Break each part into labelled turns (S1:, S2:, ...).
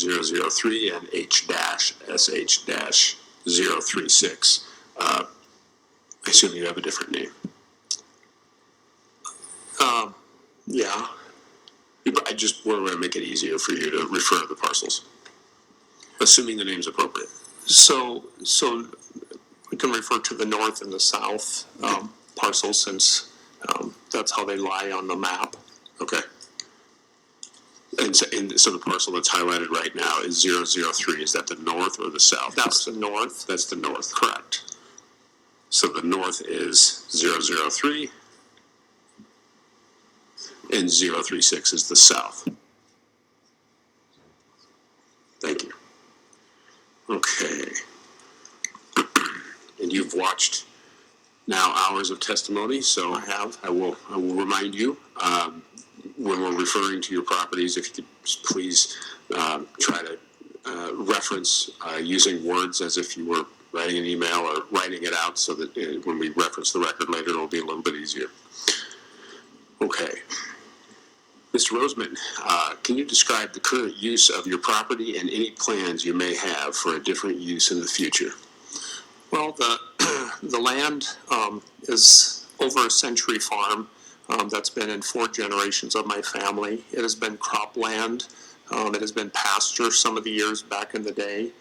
S1: 003 and H-SH-036. I assume you have a different name.
S2: Yeah.
S1: I just want to make it easier for you to refer to the parcels, assuming the name's appropriate.
S2: So we can refer to the north and the south parcels since that's how they lie on the map.
S1: Okay. And so the parcel that's highlighted right now is 003. Is that the north or the south?
S2: That's the north.
S1: That's the north.
S2: Correct.
S1: So the north is 003 and 036 is the south. Thank you. Okay. And you've watched now hours of testimony, so
S2: I have.
S1: I will remind you when we're referring to your properties, if you could please try to reference using words as if you were writing an email or writing it out, so that when we reference the record later, it'll be a little bit easier. Okay. Mr. Roseman, can you describe the current use of your property and any plans you may have for a different use in the future?
S2: Well, the land is over a century farm that's been in 4 generations of my family. It has been cropland. It has been pasture some of the years back in the day.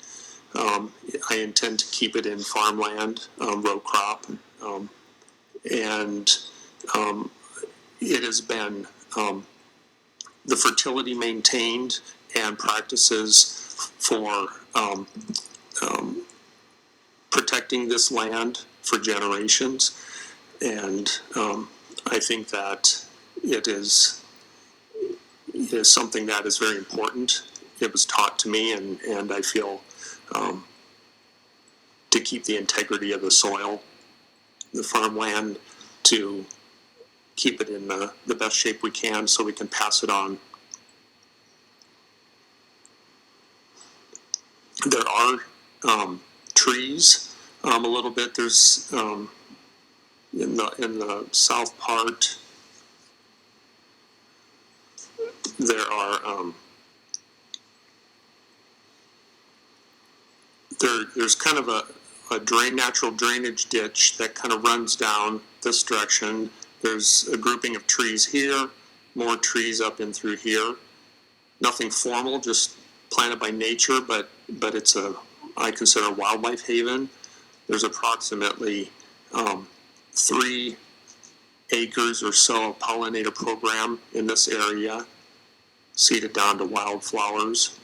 S2: I intend to keep it in farmland, row crop, and it has been the fertility maintained and practices for protecting this land for generations. And I think that it is something that is very important. It was taught to me, and I feel to keep the integrity of the soil, the farmland, to keep it in the best shape we can so we can pass it on. There are trees a little bit. There's in the south part there are there's kind of a natural drainage ditch that kind of runs down this direction. There's a grouping of trees here, more trees up in through here. Nothing formal, just planted by nature, but it's I consider a wildlife haven. There's approximately 3 acres or so of pollinator program in this area, seeded down to wildflowers.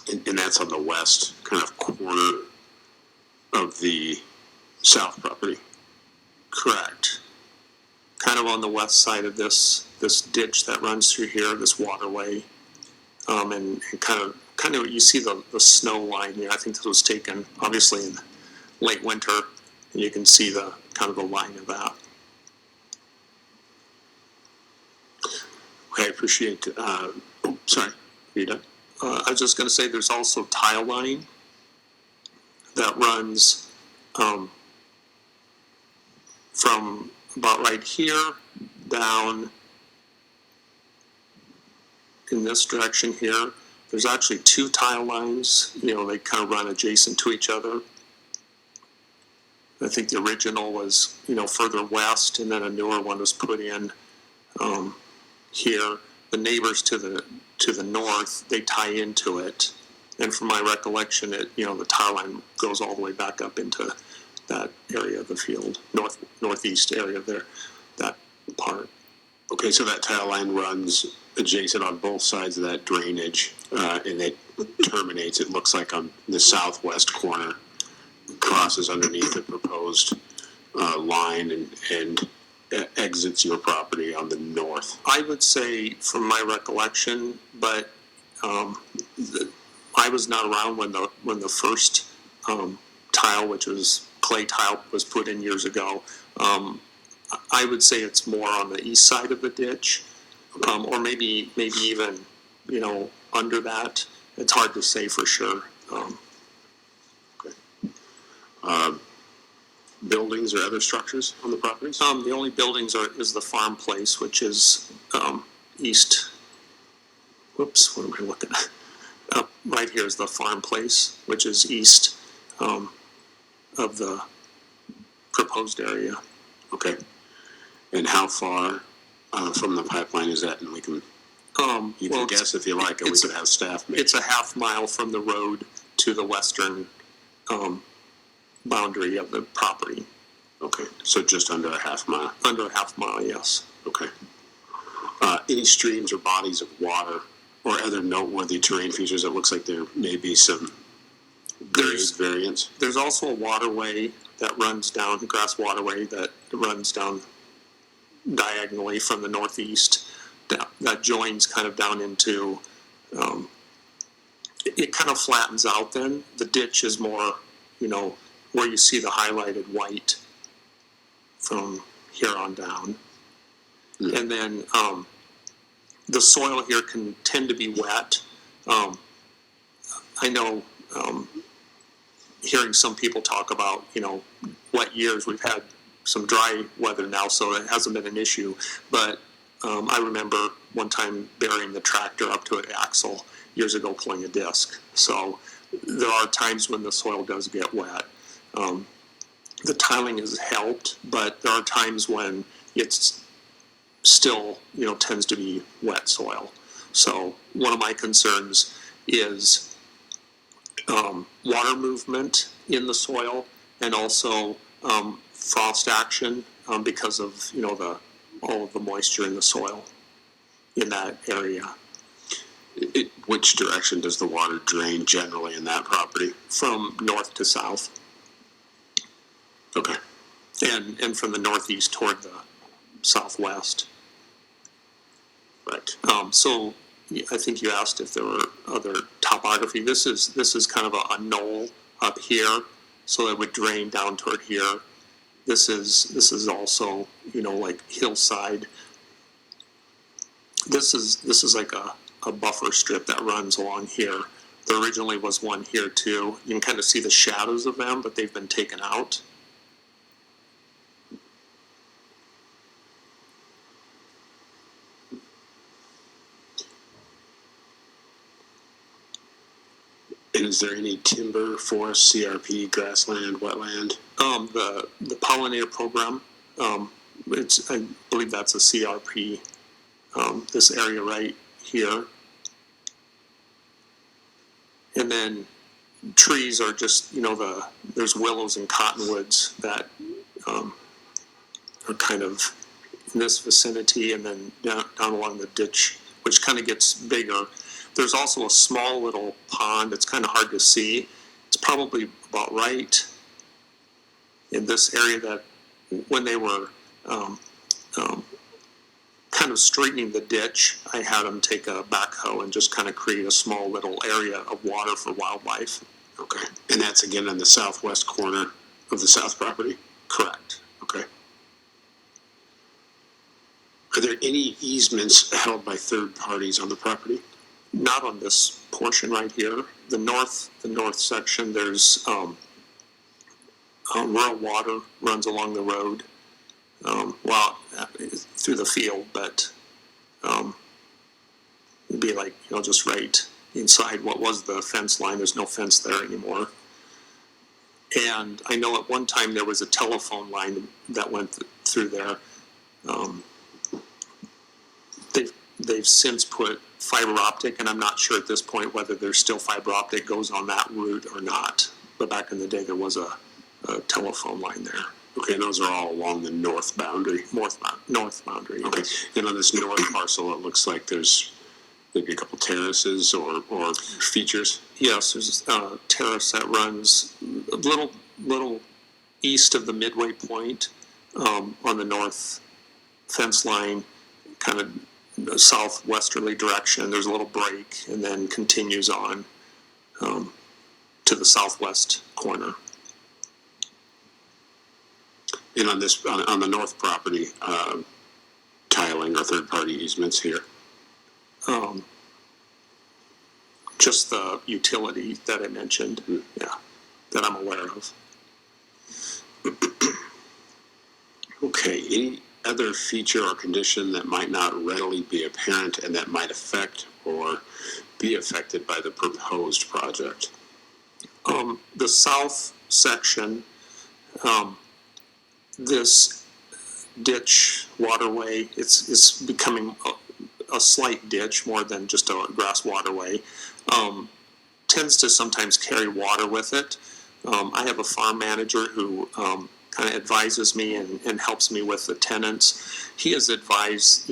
S1: And that's on the west kind of corner of the south property.
S2: Correct. Kind of on the west side of this ditch that runs through here, this waterway, and kind of you see the snow line here. I think this was taken obviously in late winter, and you can see the kind of the line of that.
S1: Okay, I appreciate. Sorry, are you done?
S2: I was just going to say there's also tile line that runs from about right here down in this direction here. There's actually 2 tile lines. They kind of run adjacent to each other. I think the original was further west, and then a newer one was put in here. The neighbors to the north, they tie into it, and from my recollection, the tile line goes all the way back up into that area of the field, northeast area there, that part.
S1: Okay, so that tile line runs adjacent on both sides of that drainage, and it terminates, it looks like, on the southwest corner, crosses underneath the proposed line and exits your property on the north.
S2: I would say, from my recollection, but I was not around when the first tile, which was clay tile, was put in years ago. I would say it's more on the east side of the ditch, or maybe even under that. It's hard to say for sure.
S1: Okay. Buildings or other structures on the properties?
S2: The only buildings is the farm place, which is east. Whoops, what am I looking at? Up right here is the farm place, which is east of the proposed area.
S1: Okay. And how far from the pipeline is that? And we can, you can guess if you like, and we could have staff make.
S2: It's a half mile from the road to the western boundary of the property.
S1: Okay, so just under a half mile.
S2: Under a half mile, yes.
S1: Okay. Any streams or bodies of water or other noteworthy terrain features? It looks like there may be some variance.
S2: There's also a waterway that runs down, a grass waterway that runs down diagonally from the northeast that joins kind of down into, it kind of flattens out then. The ditch is more, where you see the highlighted white from here on down. Mm. And then the soil here can tend to be wet. I know hearing some people talk about, wet years. We've had some dry weather now, so it hasn't been an issue. But I remember one time burying the tractor up to an axle years ago pulling a disc. So there are times when the soil does get wet. The tiling has helped, but there are times when it's still, tends to be wet soil. So one of my concerns is water movement in the soil and also frost action because of, all of the moisture in the soil in that area.
S1: Which direction does the water drain generally in that property?
S2: From north to south.
S1: Okay.
S2: And from the northeast toward the southwest.
S1: Right.
S2: So I think you asked if there were other topography. This is kind of a knoll up here, so it would drain down toward here. This is also, like hillside. This is like a buffer strip that runs along here. There originally was one here too. You can kind of see the shadows of them, but they've been taken out.
S1: And is there any timber, forest, CRP, grassland, wetland?
S2: The pollinator program, I believe that's a CRP, this area right here. And then trees are just, there's willows and cottonwoods that are kind of in this vicinity, and then down along the ditch, which kind of gets bigger. There's also a small little pond. It's kind of hard to see. It's probably about right in this area that when they were kind of straightening the ditch, I had them take a backhoe and just kind of create a small little area of water for wildlife.
S1: Okay. And that's again on the southwest corner of the south property?
S2: Correct.
S1: Okay. Are there any easements held by third parties on the property?
S2: Not on this portion right here. The north section, there's rural water runs along the road, through the field, but it'd be like, just right inside what was the fence line. There's no fence there anymore. And I know at one time there was a telephone line that went through there. They've since put fiber optic, and I'm not sure at this point whether there's still fiber optic goes on that route or not. But back in the day, there was a telephone line there.
S1: Okay, and those are all along the north boundary?
S2: North boundary.
S1: Okay, and on this north parcel, it looks like there's maybe a couple terraces or features?
S2: Yes, there's a terrace that runs a little east of the midway point on the north fence line, kind of southwesterly direction. There's a little break and then continues on to the southwest corner.
S1: And on this, on the north property, tiling or third-party easements here?
S2: Just the utility that I mentioned, that I'm aware of.
S1: Okay, any other feature or condition that might not readily be apparent and that might affect or be affected by the proposed project?
S2: The south section, this ditch waterway, it's becoming a slight ditch more than just a grass waterway, tends to sometimes carry water with it. I have a farm manager who kind of advises me and helps me with the tenants. He has advised,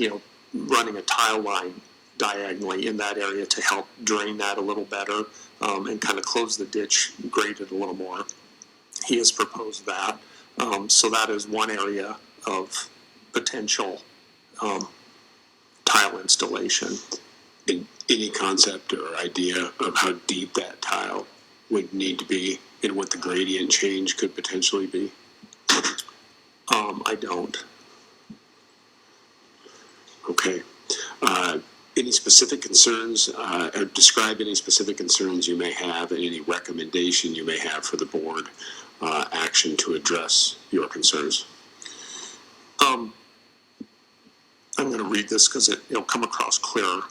S2: running a tile line diagonally in that area to help drain that a little better and kind of close the ditch, grade it a little more. He has proposed that. So that is one area of potential tile installation.
S1: Any concept or idea of how deep that tile would need to be and what the gradient change could potentially be?
S2: I don't.
S1: Okay. Any specific concerns, or describe any specific concerns you may have and any recommendation you may have for the board action to address your concerns?
S2: I'm going to read this because it'll come across clearer.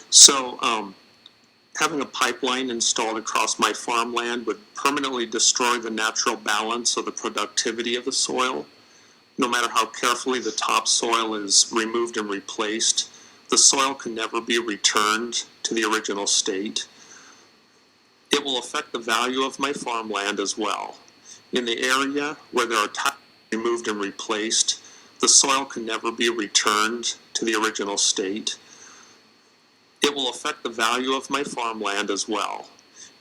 S2: So, having a pipeline installed across my farmland would permanently destroy the natural balance of the productivity of the soil. No matter how carefully the topsoil is removed and replaced, the soil can never be returned to the original state. It will affect the value of my farmland as well. In the area where there are tiles removed and replaced, the soil can never be returned to the original state. It will affect the value of my farmland as well.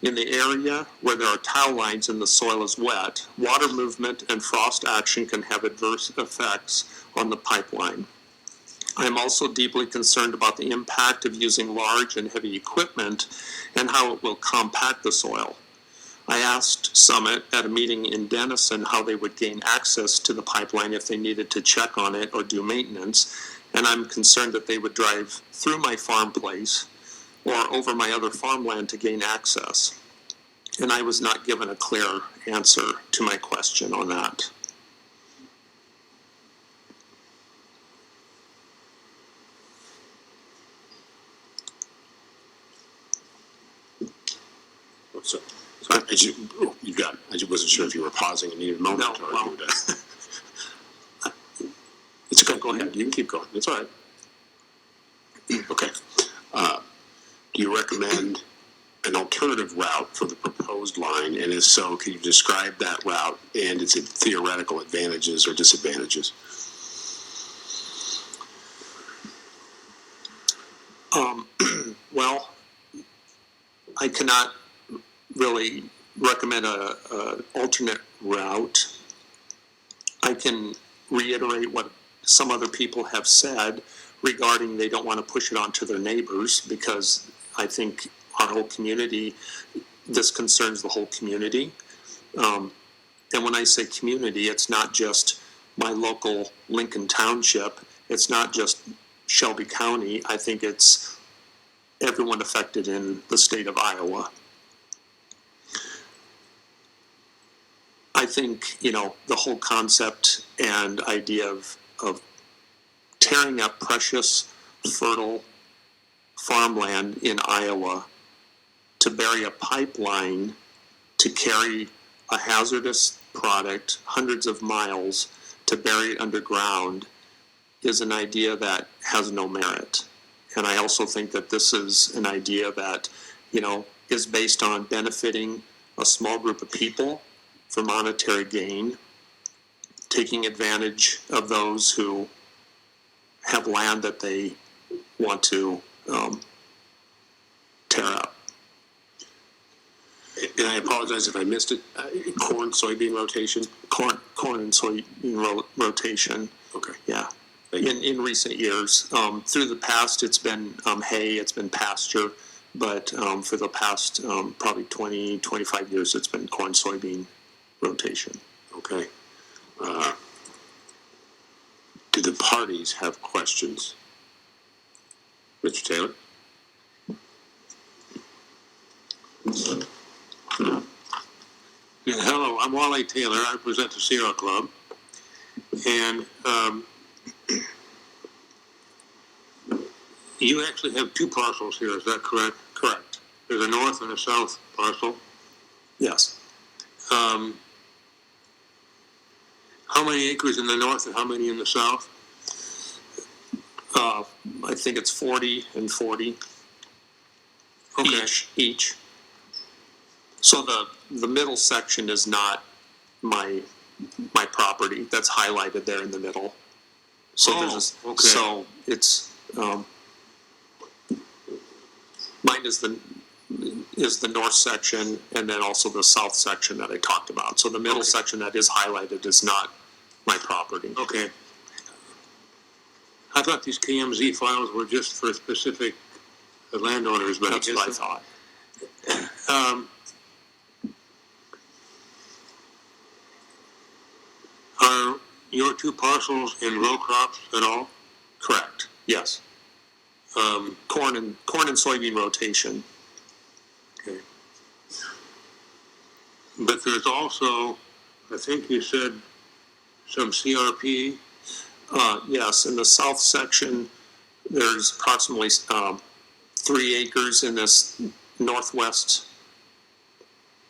S2: In the area where there are tile lines and the soil is wet, water movement and frost action can have adverse effects on the pipeline. I am also deeply concerned about the impact of using large and heavy equipment and how it will compact the soil. I asked Summit at a meeting in Denison how they would gain access to the pipeline if they needed to check on it or do maintenance, and I'm concerned that they would drive through my farm place or over my other farmland to gain access. And I was not given a clear answer to my question on that.
S1: So you got it. I just wasn't sure if you were pausing and needed a moment.
S2: No,
S1: or
S2: well,
S1: it's okay. Go ahead. You can keep going. It's all right. Okay. Do you recommend an alternative route for the proposed line? And if so, can you describe that route and its theoretical advantages or disadvantages?
S2: Well, I cannot really recommend a alternate route. I can reiterate what some other people have said regarding they don't want to push it onto their neighbors, because I think our whole community, this concerns the whole community. And when I say community, it's not just my local Lincoln Township. It's not just Shelby County. I think it's everyone affected in the state of Iowa. I think, the whole concept and idea of tearing up precious, fertile farmland in Iowa to bury a pipeline to carry a hazardous product hundreds of miles to bury it underground is an idea that has no merit. And I also think that this is an idea that, is based on benefiting a small group of people for monetary gain, taking advantage of those who have land that they want to tear up.
S1: And I apologize if I missed it. Corn, soybean rotation?
S2: Corn and soybean rotation.
S1: Okay.
S2: Yeah. In recent years. Through the past, it's been hay, it's been pasture, but for the past probably 20, 25 years, it's been corn, soybean rotation.
S1: Okay. Do the parties have questions? Mr. Taylor?
S3: Yeah, hello, I'm Wally Taylor. I represent the Sierra Club. And You actually have two parcels here, is that correct?
S2: Correct.
S3: There's a north and a south parcel.
S2: Yes.
S3: How many acres in the north and how many in the south?
S2: I think it's 40 and 40
S3: Okay.
S2: each. So the middle section is not my property. That's highlighted there in the middle. So
S3: okay.
S2: So it's mine is the north section, and then also the south section that I talked about. So the middle section that is highlighted is not my property.
S3: Okay. I thought these KMZ files were just for specific landowners, but
S2: That's what I thought.
S3: Are your two parcels in row crops at all?
S2: Correct. Yes. Corn and soybean rotation.
S3: Okay. But there's also, I think you said, some CRP.
S2: Yes, in the south section, there's approximately 3 acres in this northwest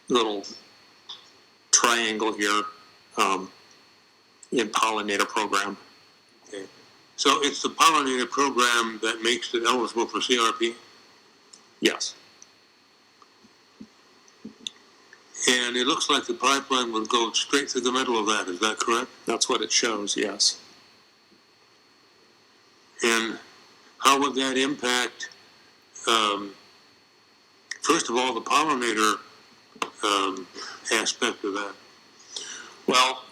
S2: little triangle here in pollinator program.
S3: Okay. So it's the pollinator program that makes it eligible for CRP?
S2: Yes.
S3: And it looks like the pipeline would go straight through the middle of that, is that correct?
S2: That's what it shows, yes.
S3: And how would that impact, first of all, the pollinator aspect of that?
S2: Well,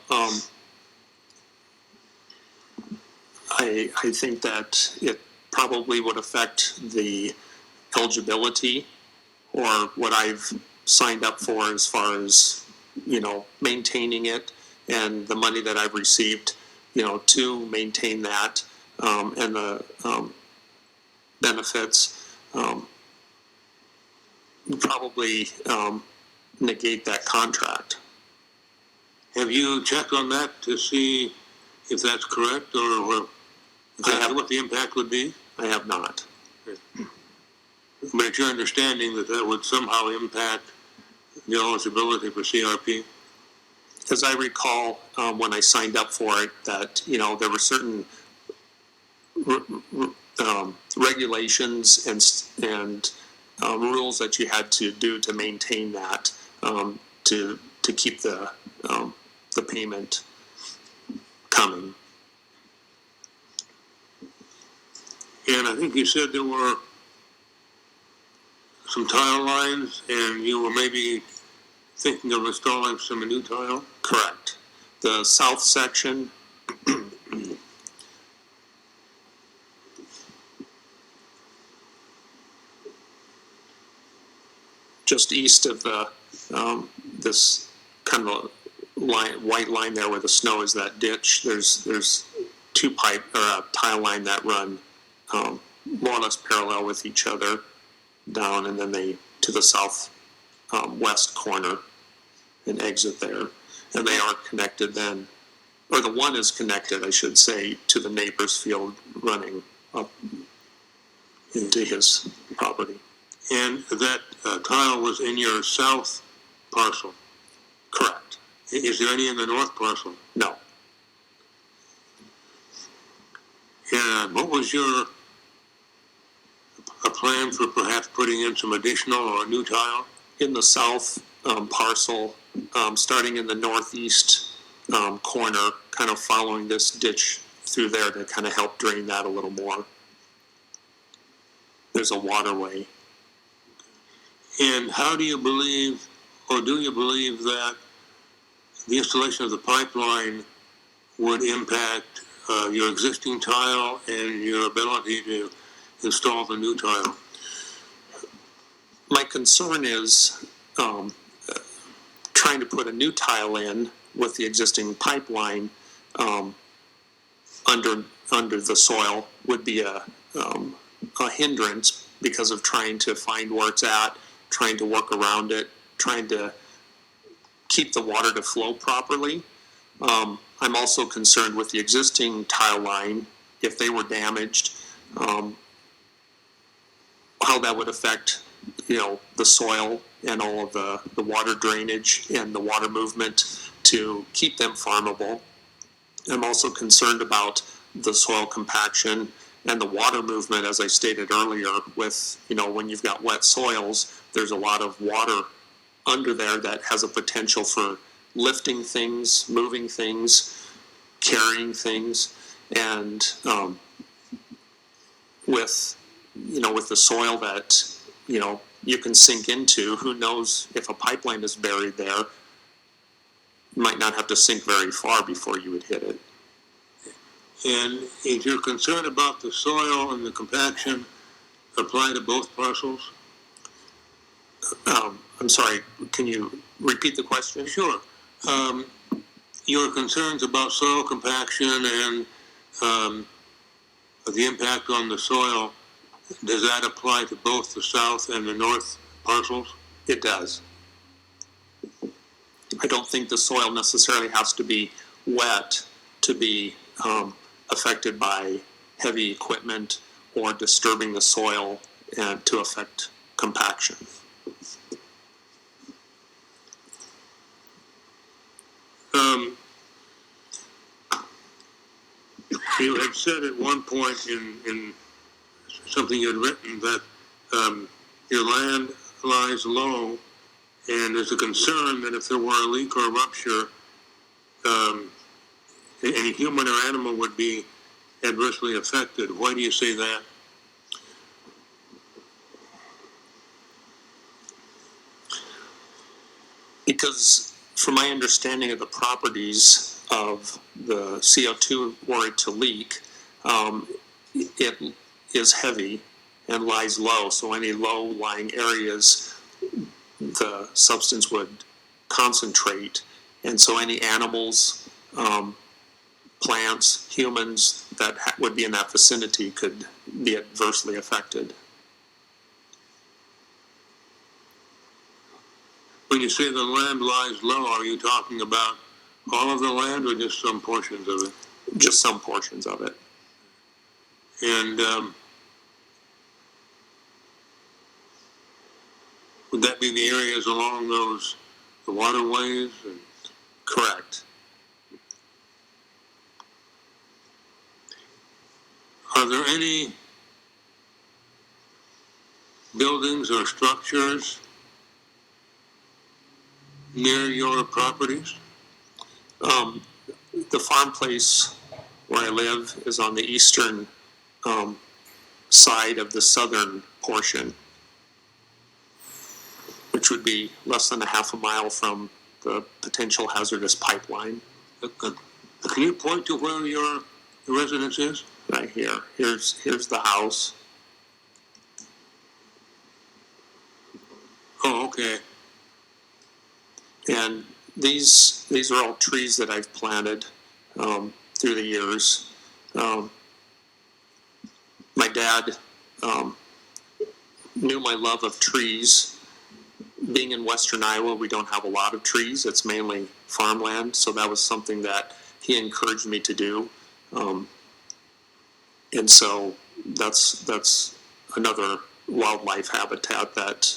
S2: I think that it probably would affect the eligibility or what I've signed up for as far as, maintaining it and the money that I've received, to maintain that and the benefits probably negate that contract.
S3: Have you checked on that to see if that's correct or what the impact would be?
S2: I have not.
S3: But it's your understanding that that would somehow impact the eligibility for CRP?
S2: As I recall, when I signed up for it, that, there were certain regulations and rules that you had to do to maintain that, to keep the payment coming.
S3: And I think you said there were some tile lines and you were maybe thinking of installing some new tile?
S2: Correct. The south section, just east of the this kind of white line there where the snow is, that ditch, there's two pipe or a tile line that run more or less parallel with each other down, and then they to the south west corner and exit there, and they are connected then, or the one is connected, I should say, to the neighbor's field running up into his property.
S3: And that tile was in your south parcel?
S2: Correct.
S3: Is there any in the north parcel?
S2: No.
S3: And what was a plan for perhaps putting in some additional or new tile?
S2: In the south parcel, starting in the northeast corner, kind of following this ditch through there to kind of help drain that a little more. There's a waterway.
S3: And how do you believe, or do you believe that the installation of the pipeline would impact your existing tile and your ability to install the new tile?
S2: My concern is trying to put a new tile in with the existing pipeline under the soil would be a hindrance because of trying to find where it's at, trying to work around it, trying to keep the water to flow properly. I'm also concerned with the existing tile line, if they were damaged, how that would affect, the soil and all of the water drainage and the water movement to keep them farmable. I'm also concerned about the soil compaction and the water movement, as I stated earlier, with, when you've got wet soils, there's a lot of water under there that has a potential for lifting things, moving things, carrying things, and with the soil that, you can sink into, who knows if a pipeline is buried there, you might not have to sink very far before you would hit it.
S3: And is your concern about the soil and the compaction apply to both parcels?
S2: I'm sorry, can you repeat the question?
S3: Sure. Your concerns about soil compaction and the impact on the soil, does that apply to both the south and the north parcels?
S2: It does. I don't think the soil necessarily has to be wet to be affected by heavy equipment or disturbing the soil and to affect compaction.
S3: You had said at one point in something you had written that your land lies low, and there's a concern that if there were a leak or a rupture, any human or animal would be adversely affected. Why do you say that?
S2: Because from my understanding of the properties of the CO2 were it to leak, it is heavy and lies low. So any low-lying areas, the substance would concentrate. And so any animals, plants, humans that would be in that vicinity could be adversely affected.
S3: When you say the land lies low, are you talking about all of the land or just some portions of it?
S2: Just some portions of it.
S3: And would that be the areas along the waterways?
S2: Correct.
S3: Are there any buildings or structures near your properties?
S2: The farm place where I live is on the eastern side of the southern portion, which would be less than a half a mile from the potential hazardous pipeline.
S3: Can you point to where your residence is?
S2: Right here. Here's the house.
S3: Oh, okay.
S2: And these are all trees that I've planted through the years. My dad knew my love of trees. Being in western Iowa, we don't have a lot of trees. It's mainly farmland, so that was something that he encouraged me to do. And so that's another wildlife habitat that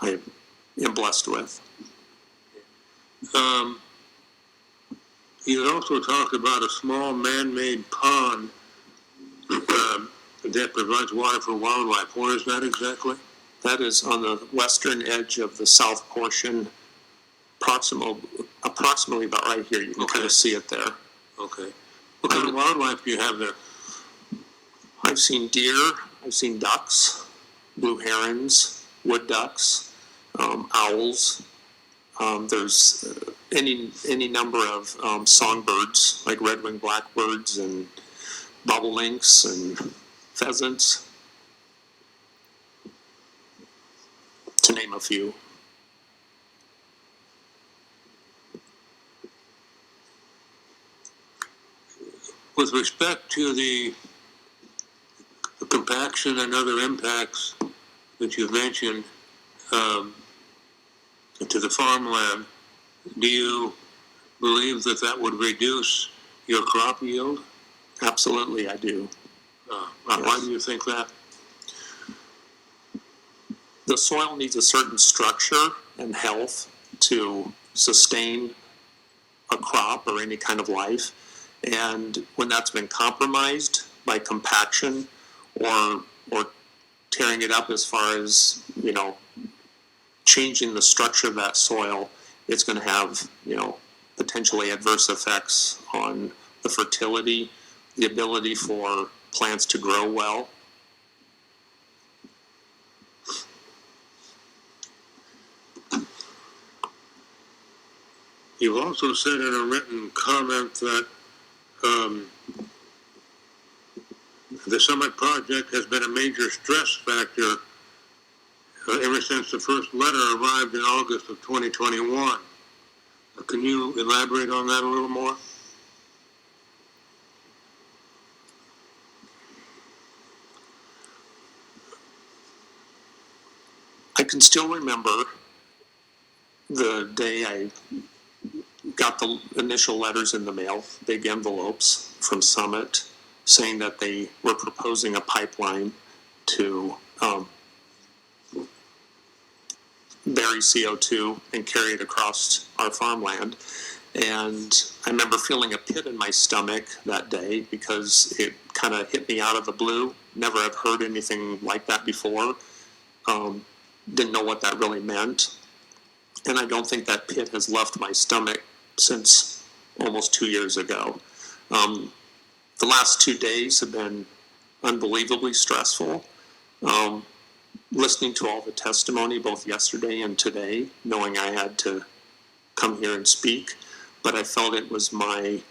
S2: I am blessed with.
S3: You also talked about a small man-made pond that provides water for wildlife. Where is that exactly?
S2: That is on the western edge of the south portion, approximately about right here. You can kind of see it there.
S3: Okay. What kind of wildlife do you have there?
S2: I've seen deer, I've seen ducks, blue herons, wood ducks, owls. There's any number of songbirds, like red-winged blackbirds and bobolinks and pheasants, to name a few.
S3: With respect to the compaction and other impacts that you've mentioned to the farmland, do you believe that that would reduce your crop yield?
S2: Absolutely, I do.
S3: Why do you think that?
S2: the soil needs a certain structure and health to sustain a crop or any kind of life. And when that's been compromised by compaction or tearing it up as far as, changing the structure of that soil, it's going to have, potentially adverse effects on the fertility, the ability for plants to grow well.
S3: You've also said in a written comment that the Summit project has been a major stress factor ever since the first letter arrived in August of 2021. Can you elaborate on that a little more?
S2: I can still remember the day I got the initial letters in the mail, big envelopes from Summit, saying that they were proposing a pipeline to bury CO2 and carry it across our farmland. And I remember feeling a pit in my stomach that day because it kind of hit me out of the blue. Never have heard anything like that before. Didn't know what that really meant. And I don't think that pit has left my stomach since almost 2 years ago. The last 2 days have been unbelievably stressful. Listening to all the testimony, both yesterday and today, knowing I had to come here and speak, but I felt it was my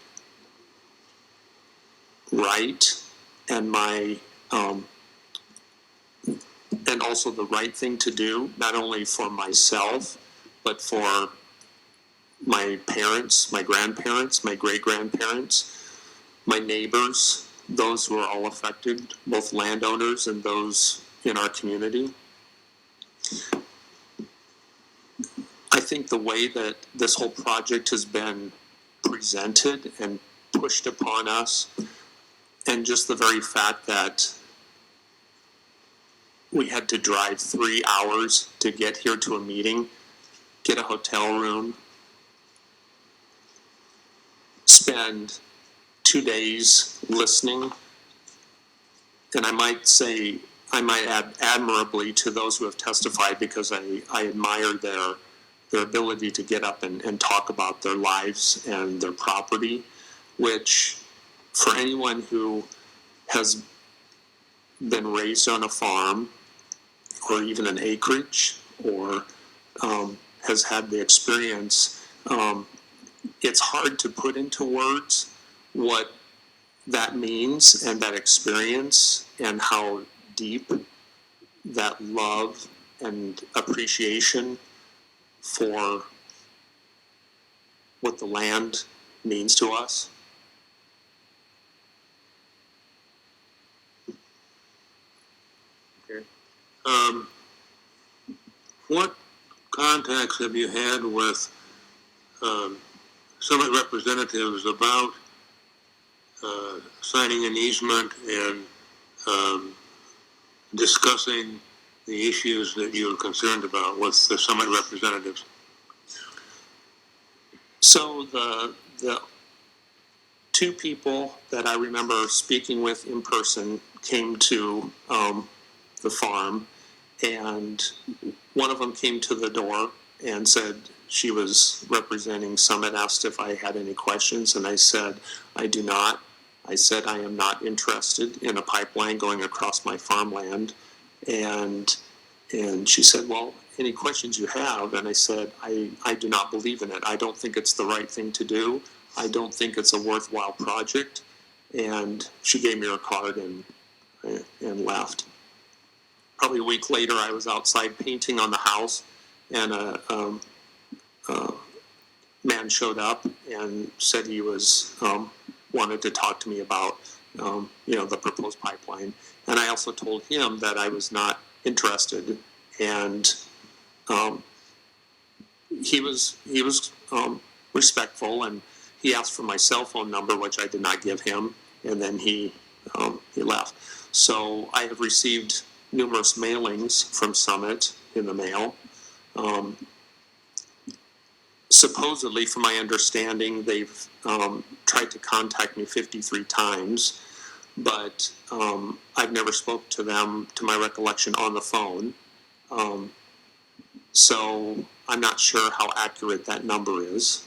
S2: right and and also the right thing to do, not only for myself, but for my parents, my grandparents, my great-grandparents, my neighbors, those who are all affected, both landowners and those in our community. I think the way that this whole project has been presented and pushed upon us, and just the very fact that we had to drive 3 hours to get here to a meeting, get a hotel room, spend 2 days listening, and I might add admirably to those who have testified, because I admire their ability to get up and talk about their lives and their property, which for anyone who has been raised on a farm or even an acreage or has had the experience, it's hard to put into words what that means and that experience and how deep that love and appreciation for what the land means to us.
S3: Okay. What contacts have you had with Summit representatives about signing an easement and discussing the issues that you're concerned about with the Summit representatives?
S2: So the two people that I remember speaking with in person came to the farm, and one of them came to the door and said she was representing Summit, asked if I had any questions, and I said, I do not. I said, I am not interested in a pipeline going across my farmland. And she said, well, any questions you have? And I said, I do not believe in it. I don't think it's the right thing to do. I don't think it's a worthwhile project. And she gave me her card and left. Probably a week later, I was outside painting on the house, and a man showed up and said he was wanted to talk to me about the proposed pipeline. And I also told him that I was not interested, and he was respectful, and he asked for my cell phone number, which I did not give him, and then he left. So I have received numerous mailings from Summit in the mail. Supposedly, from my understanding, they've tried to contact me 53 times, but I've never spoke to them, to my recollection, on the phone. So I'm not sure how accurate that number is.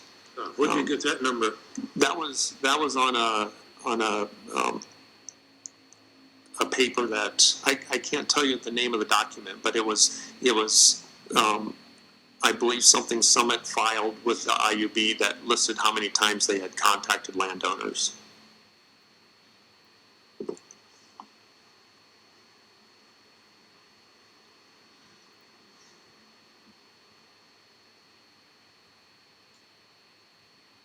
S3: Where did you get that number?
S2: That was on a paper that I can't tell you the name of the document, but it was I believe something Summit filed with the IUB that listed how many times they had contacted landowners.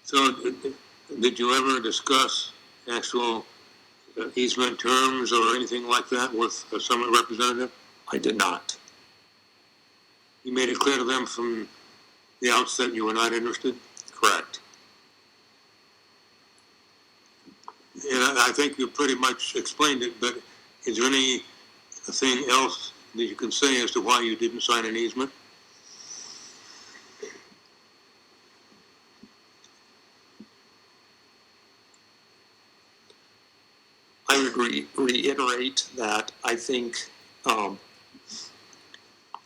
S3: So did you ever discuss actual easement terms or anything like that with a Summit representative?
S2: I did not.
S3: You made it clear to them from the outset you were not interested?
S2: Correct.
S3: And I think you pretty much explained it, but is there anything else that you can say as to why you didn't sign an easement?
S2: I would reiterate that I think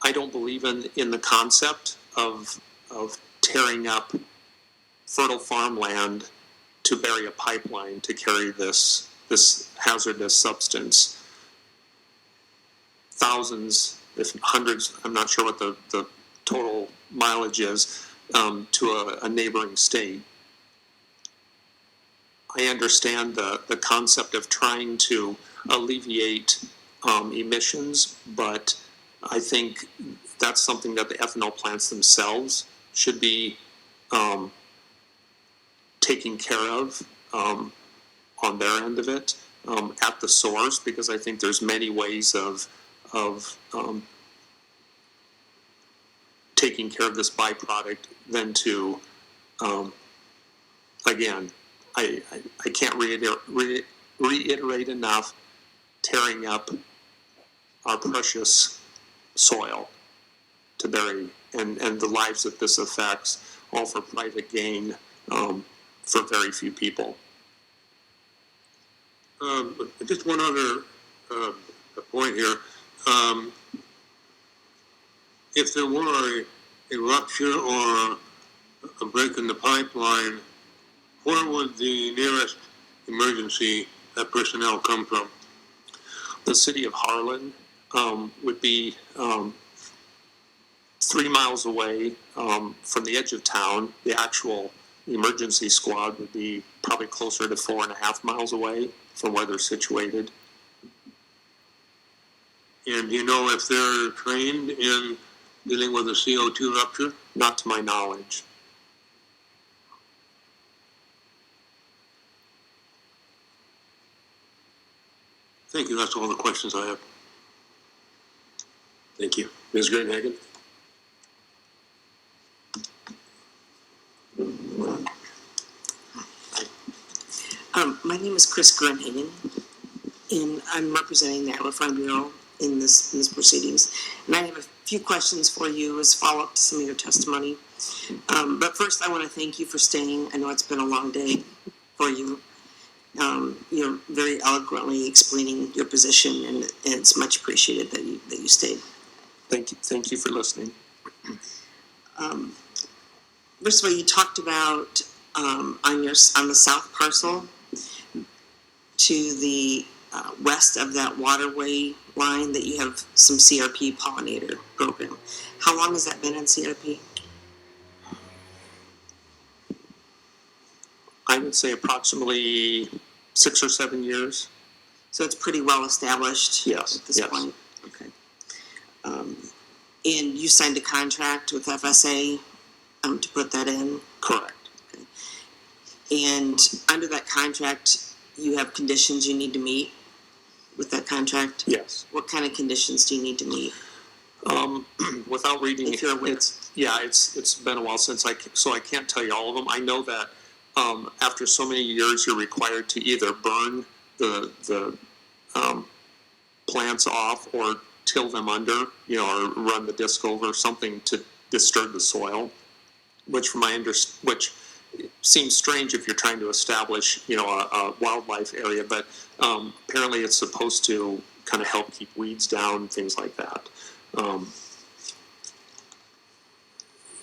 S2: I don't believe in the concept of tearing up fertile farmland to bury a pipeline to carry this hazardous substance thousands, if hundreds, I'm not sure what the total mileage is, to a neighboring state. I understand the concept of trying to alleviate emissions, but I think that's something that the ethanol plants themselves should be taking care of on their end of it at the source, because I think there's many ways of taking care of this byproduct than to, again, I can't reiterate enough, tearing up our precious soil to bury and the lives that this affects, all for private gain for very few people.
S3: Just one other point here. If there were a rupture or a break in the pipeline, where would the nearest emergency personnel come from?
S2: The city of Harlan would be 3 miles away from the edge of town. The actual emergency squad would be probably closer to 4.5 miles away from where they're situated.
S3: And do you know if they're trained in dealing with a CO2 rupture?
S2: Not to my knowledge.
S3: Thank you. That's all the questions I have.
S1: Thank you. Ms. Greenhagen?
S4: My name is Chris Grunhagen, and I'm representing the Iowa Farm Bureau in this proceedings. And I have a few questions for you as follow-up to some of your testimony. But first, I want to thank you for staying. I know it's been a long day for you. You're very eloquently explaining your position, and it's much appreciated that you stayed.
S2: Thank you for listening.
S4: First of all, you talked about on the south parcel to the west of that waterway line that you have some CRP pollinator program. How long has that been on CRP?
S2: I would say approximately 6 or 7 years.
S4: So it's pretty well established.
S2: Yes,
S4: At this
S2: yes.
S4: point. Okay. And you signed a contract with FSA to put that in.
S2: Correct.
S4: Okay. And under that contract, you have conditions you need to meet with that contract?
S2: Yes.
S4: What kind of conditions do you need to meet?
S2: Without reading
S4: If you're aware.
S2: it's been a while since so I can't tell you all of them. I know that after so many years, you're required to either burn the plants off or till them under, or run the disc over, something to disturb the soil, which which seems strange if you're trying to establish, a wildlife area, but apparently it's supposed to kind of help keep weeds down, things like that.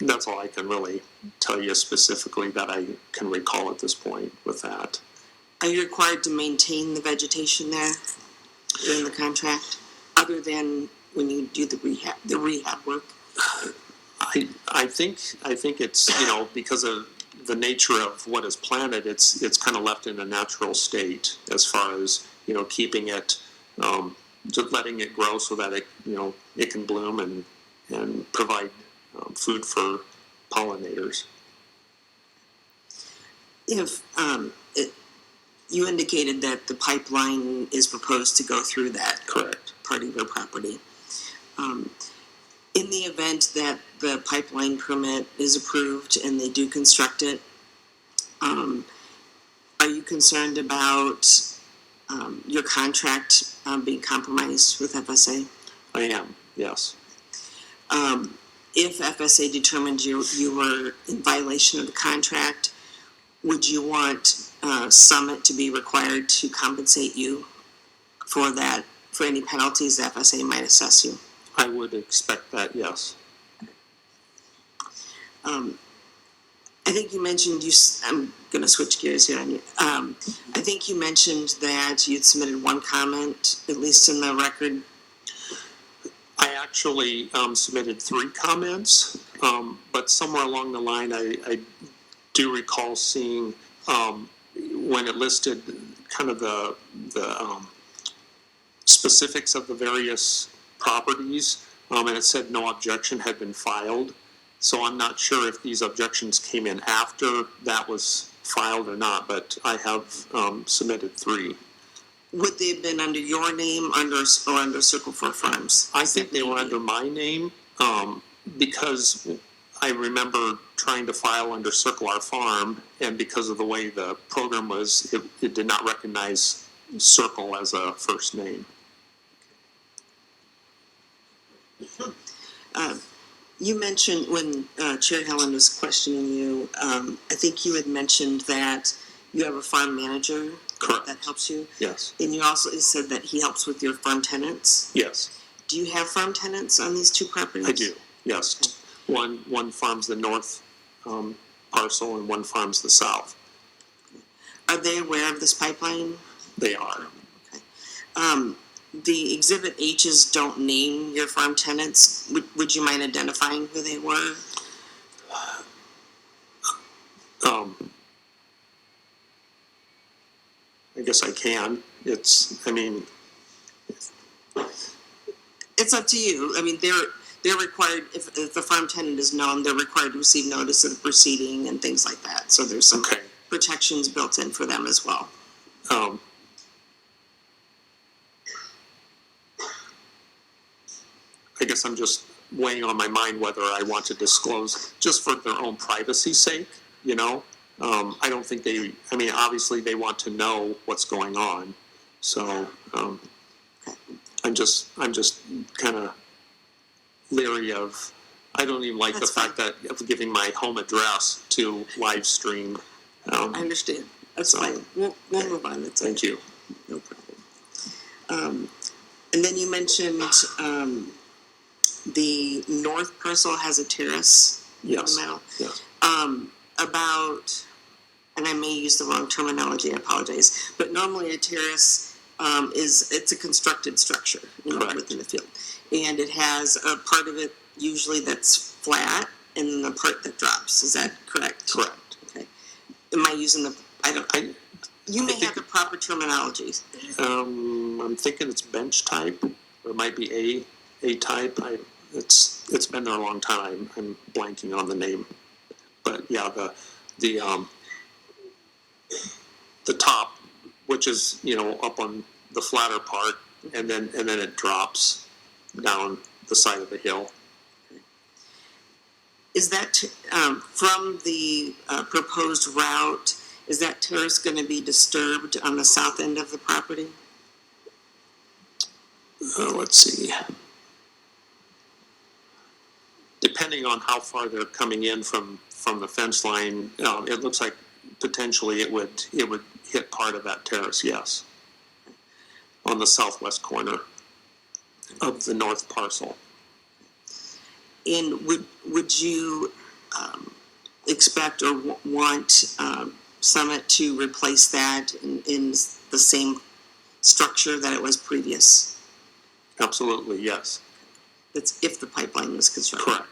S2: That's all I can really tell you specifically that I can recall at this point with that.
S4: Are you required to maintain the vegetation there during the contract, other than when you do the rehab work?
S2: I think it's, because of the nature of what is planted, it's kind of left in a natural state as far as, keeping it, just letting it grow so that it can bloom and provide food for pollinators.
S4: If you indicated that the pipeline is proposed to go through that
S2: Correct.
S4: part of your property. In the event that the pipeline permit is approved and they do construct it, are you concerned about your contract being compromised with FSA?
S2: I am, yes.
S4: If FSA determined you were in violation of the contract, would you want Summit to be required to compensate you for that, for any penalties the FSA might assess you?
S2: I would expect that, yes.
S4: I think you mentioned I'm going to switch gears here on you. I think you mentioned that you'd submitted one comment, at least in the record.
S2: I actually submitted 3 comments, but somewhere along the line I do recall seeing when it listed kind of the specifics of the various properties, and it said no objection had been filed. So I'm not sure if these objections came in after that was filed or not, but I have submitted 3.
S4: Would they have been under your name or under Circle 4 Farms?
S2: I think they were under my name because I remember trying to file under Circle R Farm, and because of the way the program was, it did not recognize Circle as a first name.
S4: You mentioned when Chair Helen was questioning you, I think you had mentioned that you have a farm manager.
S2: Correct.
S4: That helps you.
S2: Yes.
S4: And you also said that he helps with your farm tenants.
S2: Yes.
S4: Do you have farm tenants on these 2 properties?
S2: I do. Yes. Okay. One farms the north parcel and one farms the south.
S4: Are they aware of this pipeline?
S2: They are.
S4: Okay. The Exhibit H's don't name your farm tenants. Would you mind identifying who they were?
S2: I guess I can. It's
S4: up to you. I mean, they're required, if the farm tenant is known, they're required to receive notice of the proceeding and things like that. So there's some protections built in for them as well.
S2: I guess I'm just weighing on my mind whether I want to disclose just for their own privacy's sake, I don't think obviously they want to know what's going on. So, I'm just kind of leery of, I don't even like
S4: That's
S2: the fact that of giving my home address to live stream.
S4: I understand. That's fine. We'll move on.
S2: Thank you.
S4: No problem. And then you mentioned the north parcel has a terrace in the middle.
S2: Yes.
S4: About, and I may use the wrong terminology, I apologize, but normally a terrace it's a constructed structure within the field. And it has a part of it usually that's flat and then the part that drops. Is that correct?
S2: Correct.
S4: Okay. Am I using you may have the proper terminology.
S2: I'm thinking it's bench type, or it might be a type. It's been there a long time. I'm blanking on the name, but yeah, the top, which is up on the flatter part, and then it drops down the side of the hill.
S4: Is that from the proposed route? Is that terrace going to be disturbed on the south end of the property?
S2: Let's see. depending on how far they're coming in from the fence line, it looks like potentially it would hit part of that terrace, yes, on the southwest corner of the north parcel.
S4: And would you expect or want Summit to replace that in the same structure that it was previous?
S2: Absolutely, yes.
S4: That's if the pipeline was constructed.
S2: Correct.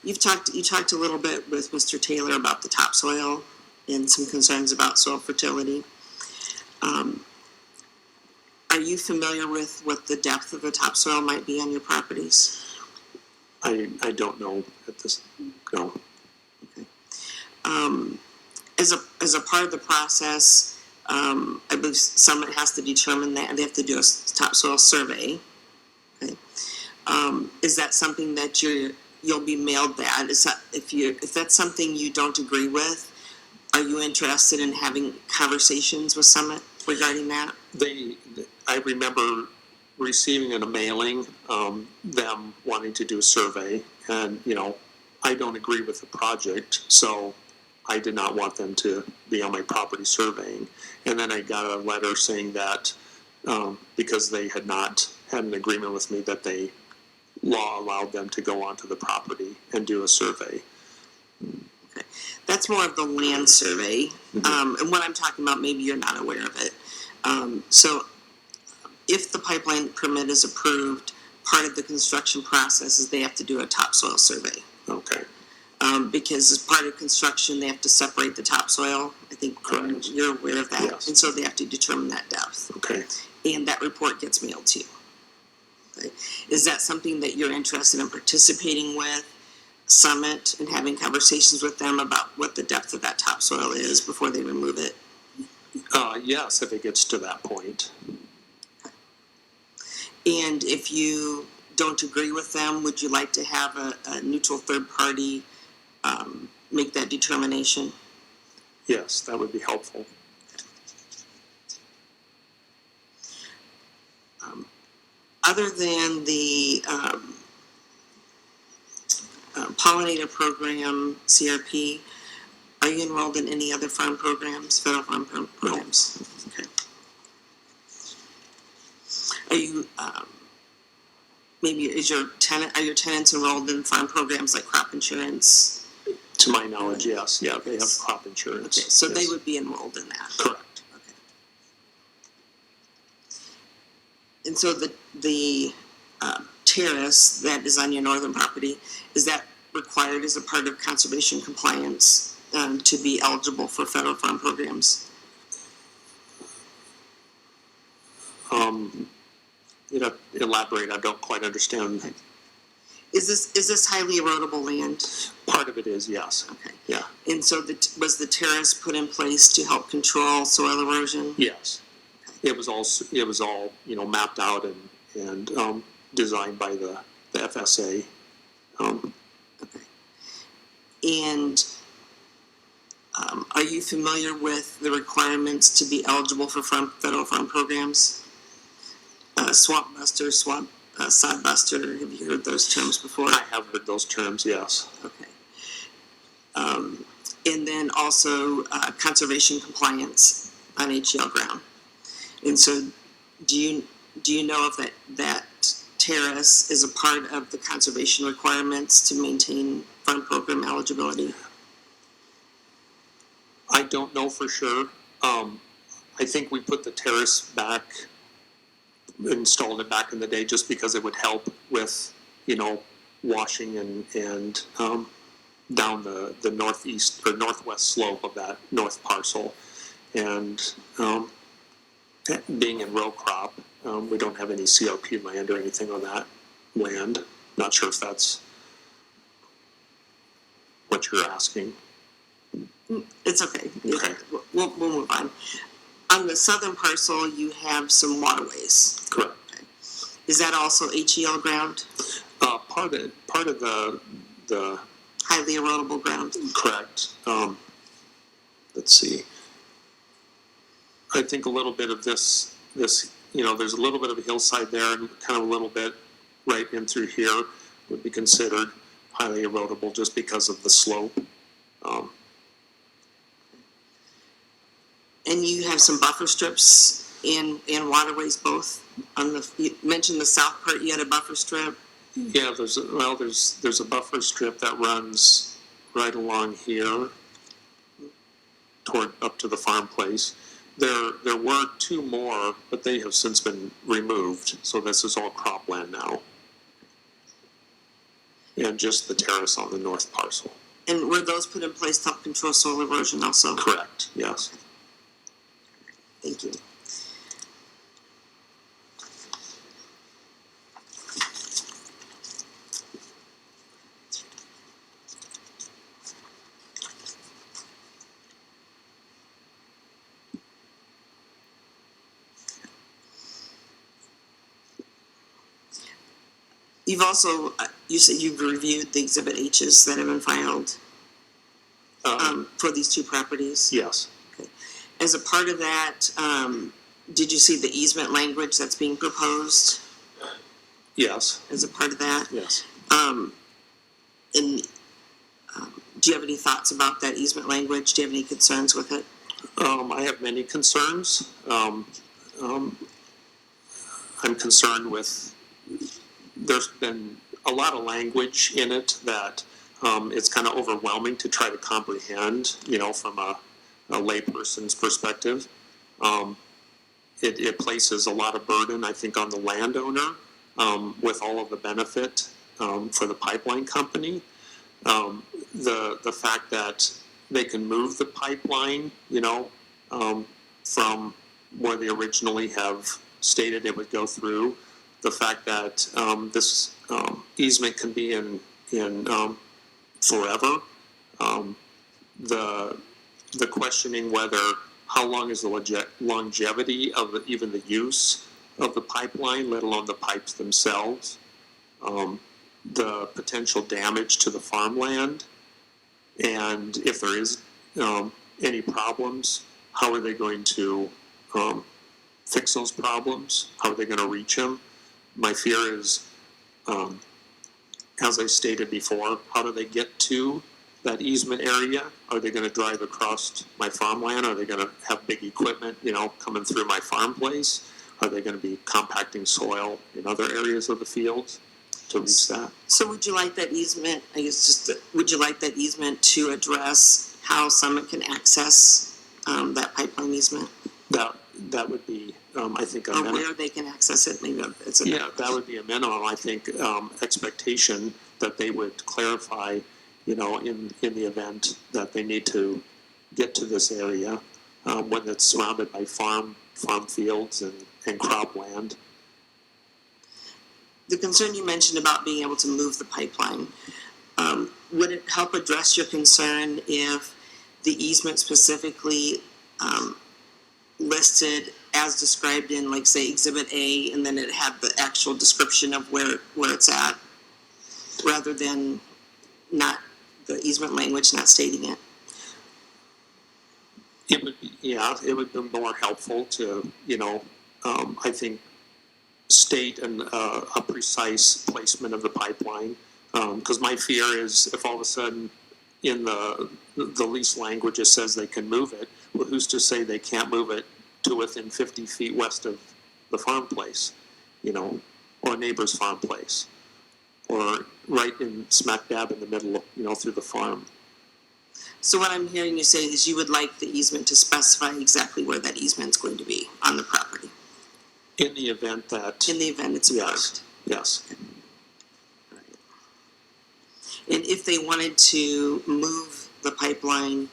S4: You talked a little bit with Mr. Taylor about the topsoil and some concerns about soil fertility. Are you familiar with what the depth of the topsoil might be on your properties?
S2: I don't know at this, no.
S4: Okay. As a part of the process, I believe Summit has to determine that they have to do a topsoil survey. Okay. Is that something that you'll be mailed that? Is that if that's something you don't agree with, are you interested in having conversations with Summit regarding that?
S2: I remember receiving in a mailing them wanting to do a survey, and I don't agree with the project, so I did not want them to be on my property surveying. And then I got a letter saying that because they had not had an agreement with me that law allowed them to go onto the property and do a survey.
S4: Okay. That's more of the land survey. And what I'm talking about, maybe you're not aware of it. So if the pipeline permit is approved, part of the construction process is they have to do a topsoil survey.
S2: Okay.
S4: Because as part of construction, they have to separate the topsoil. I think you're aware of that.
S2: Yes.
S4: And so they have to determine that depth.
S2: Okay.
S4: And that report gets mailed to you. Okay. Is that something that you're interested in participating with Summit and having conversations with them about what the depth of that topsoil is before they remove it?
S2: Yes, if it gets to that point.
S4: And if you don't agree with them, would you like to have a neutral third party make that determination?
S2: Yes, that would be helpful.
S4: Other than the pollinator program, CRP, are you enrolled in any other farm programs, federal farm programs? No. Okay. Are you, are your tenants enrolled in farm programs like crop insurance?
S2: To my knowledge, yes. Yeah, they have crop insurance.
S4: Okay, so
S2: yes.
S4: they would be enrolled in that?
S2: Correct.
S4: Okay. And so the terrace that is on your northern property, is that required as a part of conservation compliance to be eligible for federal farm programs?
S2: Elaborate. I don't quite understand.
S4: Okay. Is this highly erodible land?
S2: Part of it is, yes.
S4: Okay.
S2: Yeah.
S4: And so was the terrace put in place to help control soil erosion?
S2: Yes. Okay. It was all mapped out and designed by the FSA.
S4: Okay. And are you familiar with the requirements to be eligible for federal farm programs? Swamp buster, sod buster. Have you heard those terms before?
S2: I have heard those terms, yes.
S4: Okay. And then also conservation compliance on HGL ground. And so, do you know if that terrace is a part of the conservation requirements to maintain farm program eligibility?
S2: I don't know for sure. I think we put the terrace back, installed it back in the day just because it would help with, washing and down the northeast or northwest slope of that north parcel. And being in row crop, we don't have any COP land or anything on that land. Not sure if that's what you're asking.
S4: It's okay.
S2: Okay.
S4: We'll move on. On the southern parcel, you have some waterways.
S2: Correct.
S4: Okay. Is that also HEL ground?
S2: Part of the
S4: Highly erodible ground.
S2: correct. let's see. I think a little bit of this, there's a little bit of a hillside there and kind of a little bit right in through here would be considered highly erodible just because of the slope.
S4: And you have some buffer strips and waterways both on you mentioned the south part, you had a buffer strip.
S2: Yeah, there's a buffer strip that runs right along here toward up to the farm place. There were two more, but they have since been removed, so this is all cropland now. And just the terrace on the north parcel.
S4: And were those put in place to help control soil erosion also?
S2: Correct, yes.
S4: Thank you. You've also, you said you've reviewed the Exhibit H's that have been filed for these two properties?
S2: Yes.
S4: Okay. As a part of that, did you see the easement language that's being proposed
S2: Yes.
S4: as a part of that?
S2: Yes.
S4: And do you have any thoughts about that easement language? Do you have any concerns with it?
S2: I have many concerns. I'm concerned with, there's been a lot of language in it that it's kind of overwhelming to try to comprehend, from a layperson's perspective. It places a lot of burden, I think, on the landowner with all of the benefit for the pipeline company. The fact that they can move the pipeline, from where they originally have stated it would go through. The fact that this easement can be in forever. The questioning whether how long is the longevity of even the use of the pipeline, let alone the pipes themselves. The potential damage to the farmland, and if there is any problems, how are they going to fix those problems? How are they going to reach them? My fear is, as I stated before, how do they get to that easement area? Are they going to drive across my farmland? Are they going to have big equipment, coming through my farm place? Are they going to be compacting soil in other areas of the fields to reach that?
S4: So would you like that easement, would you like that easement to address how Summit can access that pipeline easement?
S2: That would be, I think, a
S4: or
S2: minimum.
S4: where they can access it, maybe it's a
S2: Yeah, that would be a minimum, I think, expectation that they would clarify, in the event that they need to get to this area when it's surrounded by farm fields and cropland.
S4: The concern you mentioned about being able to move the pipeline, would it help address your concern if the easement specifically listed as described in, like, say, Exhibit A, and then it had the actual description of where it's at, rather than not the easement language not stating it?
S2: It would be more helpful to, I think, state a precise placement of the pipeline. Because my fear is if all of a sudden in the lease language it says they can move it, well, who's to say they can't move it to within 50 feet west of the farm place, or a neighbor's farm place, or right in smack dab in the middle, through the farm.
S4: So what I'm hearing you say is you would like the easement to specify exactly where that easement's going to be on the property,
S2: In the event that...
S4: in the event it's approved.
S2: Yes.
S4: And if they wanted to move the pipeline,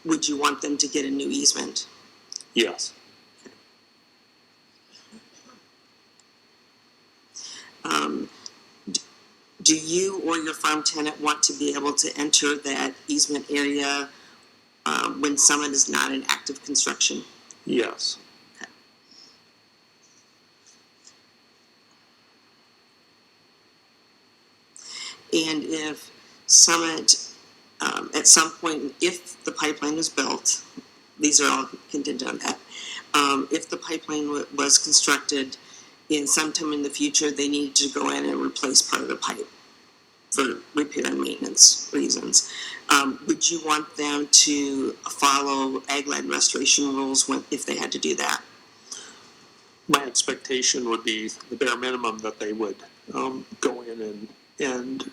S4: would you want them to get a new easement?
S2: Yes.
S4: Do you or your farm tenant want to be able to enter that easement area when Summit is not in active construction?
S2: Yes.
S4: And if Summit at some point, if the pipeline is built, these are all contingent on that. If the pipeline was constructed in sometime in the future, they need to go in and replace part of the pipe for repair and maintenance reasons. Would you want them to follow ag land restoration rules if they had to do that?
S2: My expectation would be the bare minimum that they would go in and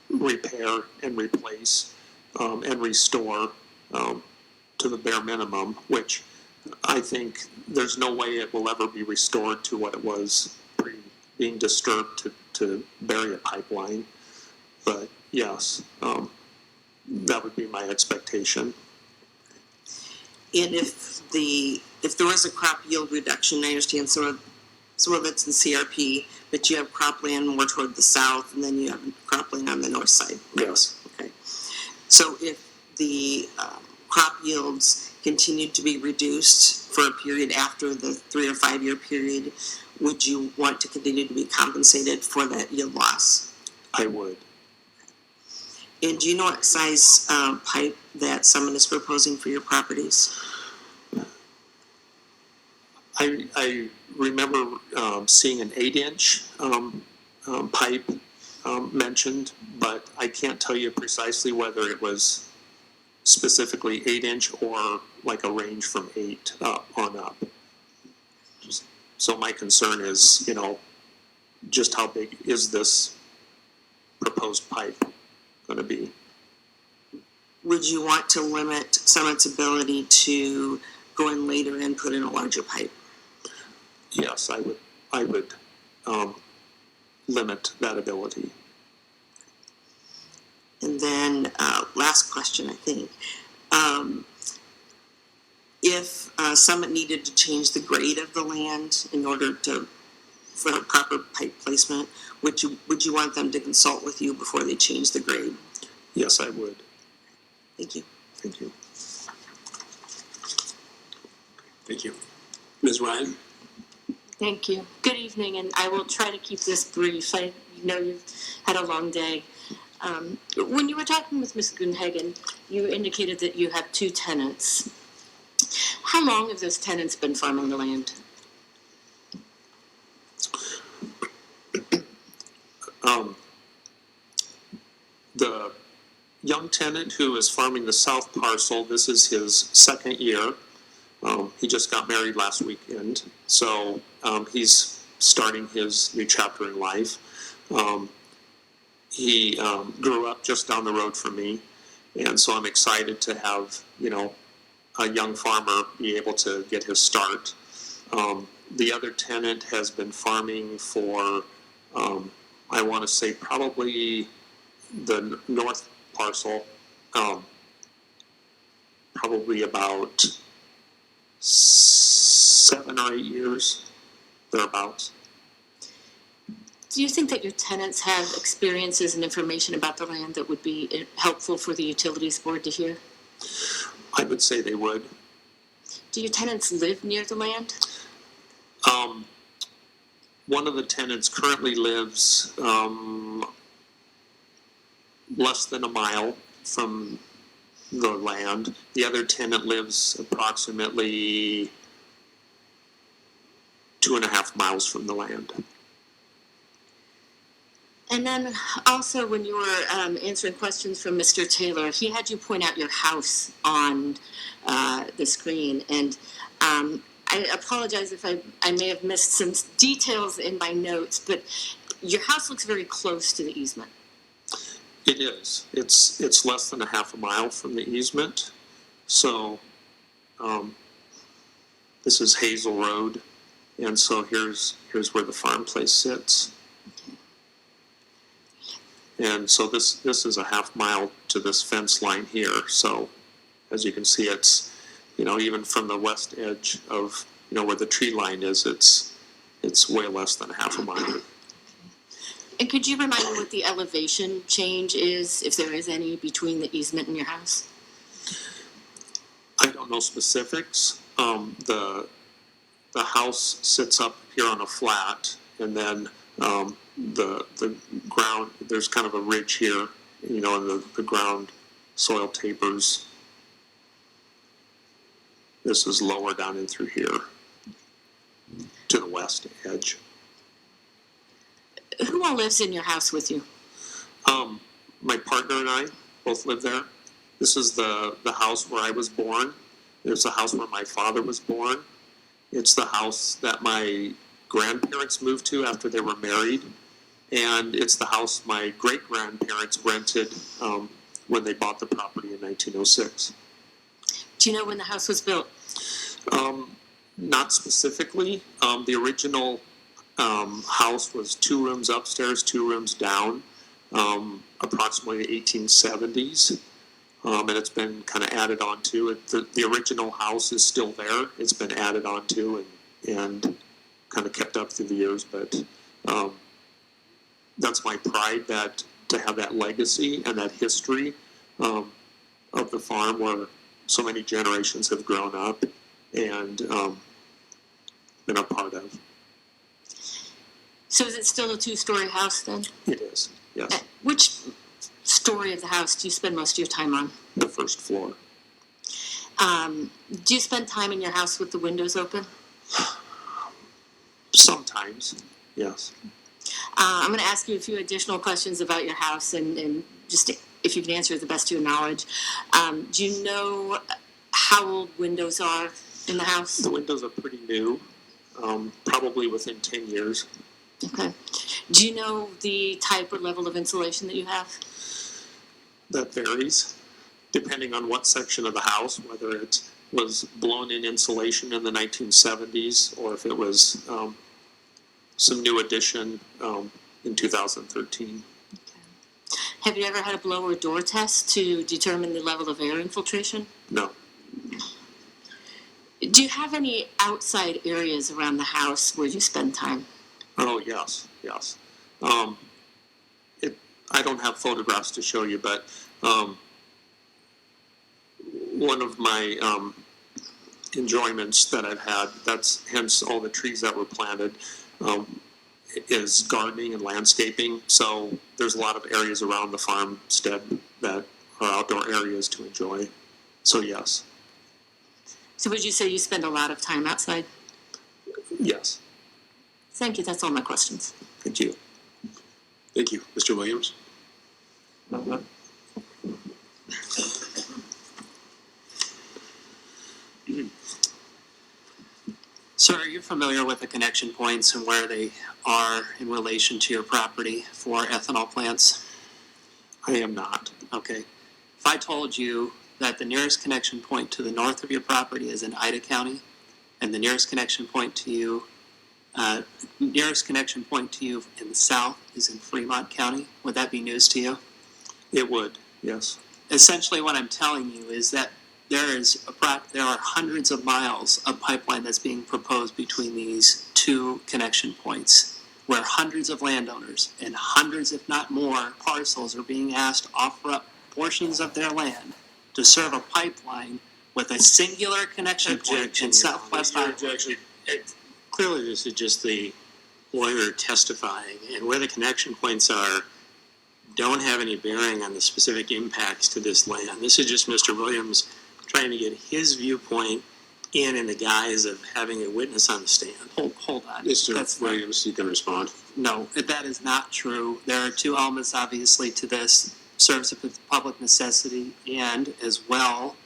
S2: repair and replace and restore to the bare minimum, which I think there's no way it will ever be restored to what it was being disturbed to bury a pipeline. But yes, that would be my expectation.
S4: And if there was a crop yield reduction, I understand some of it's in CRP, but you have cropland more toward the south, and then you have cropland on the north side.
S2: Yes.
S4: Okay. So if the crop yields continued to be reduced for a period after the 3 or 5 year period, would you want to continue to be compensated for that yield loss?
S2: I would.
S4: And do you know what size pipe that someone is proposing for your properties?
S2: I remember seeing an 8-inch pipe mentioned, but I can't tell you precisely whether it was specifically 8-inch or like a range from 8 on up. So my concern is, just how big is this proposed pipe going to be?
S4: Would you want to limit Summit's ability to go in later and put in a larger pipe?
S2: Yes, I would limit that ability.
S4: And then last question, I think. If Summit needed to change the grade of the land in order for a proper pipe placement, would you want them to consult with you before they change the grade?
S2: Yes, I would.
S4: Thank you.
S2: Thank you.
S1: Thank you. Ms. Ryan?
S5: Thank you. Good evening, and I will try to keep this brief. I know you've had a long day. When you were talking with Ms. Gunhagen, you indicated that you have 2 tenants. How long have those tenants been farming the land?
S2: The young tenant who is farming the south parcel, this is his 2nd year. He just got married last weekend, so he's starting his new chapter in life. He grew up just down the road from me, and so I'm excited to have, a young farmer be able to get his start. The other tenant has been farming for, I want to say probably the north parcel, probably about 7 or 8 years, thereabouts.
S5: Do you think that your tenants have experiences and information about the land that would be helpful for the utilities board to hear?
S2: I would say they would.
S5: Do your tenants live near the land?
S2: One of the tenants currently lives less than a mile from the land. The other tenant lives approximately 2.5 miles from the land.
S5: And then also when you were answering questions from Mr. Taylor, he had you point out your house on the screen. And I apologize if I may have missed some details in my notes, but your house looks very close to the easement.
S2: It is. It's less than 1/2 mile from the easement. So this is Hazel Road, and so here's where the farm place sits. And so this is 1/2 mile to this fence line here. So as you can see, it's, even from the west edge of, where the tree line is, it's way less than 1/2 mile.
S5: And could you remind me what the elevation change is, if there is any, between the easement and your house?
S2: I don't know specifics. The house sits up here on a flat, and then the ground, there's kind of a ridge here, and the ground soil tapers. This is lower down in through here to the west edge.
S5: Who all lives in your house with you?
S2: My partner and I both live there. This is the house where I was born. There's the house where my father was born. It's the house that my grandparents moved to after they were married. And it's the house my great-grandparents rented when they bought the property in 1906.
S5: Do you know when the house was built?
S2: Not specifically. The original house was 2 rooms upstairs, 2 rooms down, approximately 1870s. And it's been kind of added on to. The original house is still there. It's been added on to and kind of kept up through the years. But that's my pride, that to have that legacy and that history of the farm where so many generations have grown up and been a part of.
S5: So is it still a 2-story house then?
S2: It is, yes.
S5: Which story of the house do you spend most of your time on?
S2: The first floor.
S5: Do you spend time in your house with the windows open?
S2: Sometimes, yes.
S5: I'm going to ask you a few additional questions about your house, and just if you can answer to the best of your knowledge. Do you know how old windows are in the house?
S2: The windows are pretty new, probably within 10 years.
S5: Okay. Do you know the type or level of insulation that you have?
S2: That varies depending on what section of the house, whether it was blown-in insulation in the 1970s or if it was some new addition in 2013.
S5: Have you ever had a blow or door test to determine the level of air infiltration?
S2: No.
S5: Do you have any outside areas around the house where you spend time?
S2: Oh, yes. I don't have photographs to show you, but one of my enjoyments that I've had, that's hence all the trees that were planted, is gardening and landscaping. So there's a lot of areas around the farmstead that are outdoor areas to enjoy. So yes.
S5: So would you say you spend a lot of time outside?
S2: Yes.
S5: Thank you. That's all my questions.
S2: Thank you.
S1: Thank you. Mr. Williams?
S6: So are you familiar with the connection points and where they are in relation to your property for ethanol plants?
S2: I am not.
S6: Okay. If I told you that the nearest connection point to the north of your property is in Ida County, and the nearest connection point to you in the south is in Fremont County, would that be news to you?
S2: It would, yes.
S6: Essentially what I'm telling you is that there are hundreds of miles of pipeline that's being proposed between these 2 connection points, where hundreds of landowners and hundreds, if not more, parcels are being asked to offer up portions of their land to serve a pipeline with a singular connection point in Southwest Iowa.
S7: Objection. Clearly, this is just the lawyer testifying, and where the connection points are don't have any bearing on the specific impacts to this land. This is just Mr. Williams trying to get his viewpoint in the guise of having a witness on the stand.
S6: Hold on.
S1: Mr. Williams, you can respond.
S6: No, that is not true. There are 2 elements, obviously, to this. Service of public necessity and, as well,